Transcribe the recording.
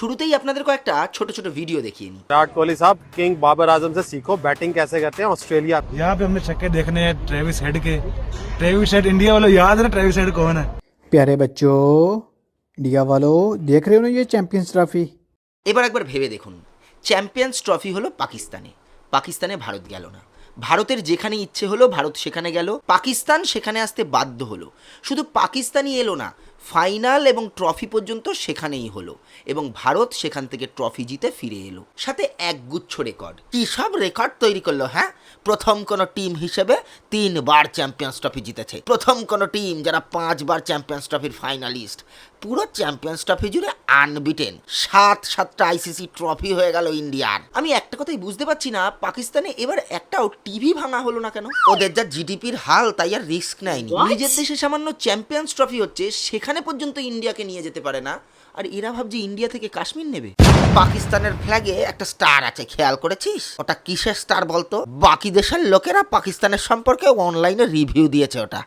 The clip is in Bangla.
শুরুতেই আপনাদের কয়েকটা ছোট ছোট ভিডিও দেখিয়ে নিই। विराट कोहली साहब, किंग बाबर आजम से सीखो बैटिंग कैसे करते हैं ऑस्ट्रेलिया। यहाँ पे हमने छक्के देखने हैं ट्रेविस हेड के। ट्रेविस हेड इंडिया वालों याद है ना ट्रेविस हेड कौन है? प्यारे बच्चों, इंडिया वालों देख रहे हो ना ये चैंपियंस ट्रॉफी। এবার একবার ভেবে দেখুন, চ্যাম্পিয়ন্স ট্রফি হলো পাকিস্তানে ভারত গেল না। ভারতের যেখানে ইচ্ছে হলো ভারত সেখানে গেল, পাকিস্তান সেখানে আসতে বাধ্য হলো। শুধু পাকিস্তানই এলো না, ফাইনাল এবং ট্রফি পর্যন্ত সেখানেই হলো এবং ভারত সেখান থেকে ট্রফি জিতে ফিরে এলো, সাথে একগুচ্ছ রেকর্ড। কী সব রেকর্ড তৈরি করলো, হ্যাঁ? প্রথম কোনো টিম হিসেবে 3 বার চ্যাম্পিয়ন্স ট্রফি জিতেছে, প্রথম কোনো টিম যারা 5 বার চ্যাম্পিয়ন্স ট্রফির ফাইনালিস্ট, পুরো চ্যাম্পিয়ন্স ট্রফি জুড়ে আনবিটেন, 7টা আইসিসি ট্রফি হয়ে গেল ইন্ডিয়ার। আমি একটা কথাই বুঝতে পারছি না, পাকিস্তানে এবার একটাও টিভি ভাঙা হলো না কেন? ওদের যা জিডিপির হাল, তাই আর রিস্ক নেয়নি। নিজের দেশে সামান্য চ্যাম্পিয়ন্স ট্রফি হচ্ছে, সেখানে পর্যন্ত ইন্ডিয়াকে নিয়ে যেতে পারে না, আর এরা ভাবছে ইন্ডিয়া থেকে কাশ্মীর নেবে। পাকিস্তানের ফ্ল্যাগে একটা স্টার আছে, খেয়াল করেছিস? ওটা কিসের স্টার বলতো? বাকি দেশের লোকেরা পাকিস্তানের সম্পর্কে অনলাইনে রিভিউ দিয়েছে ওটা।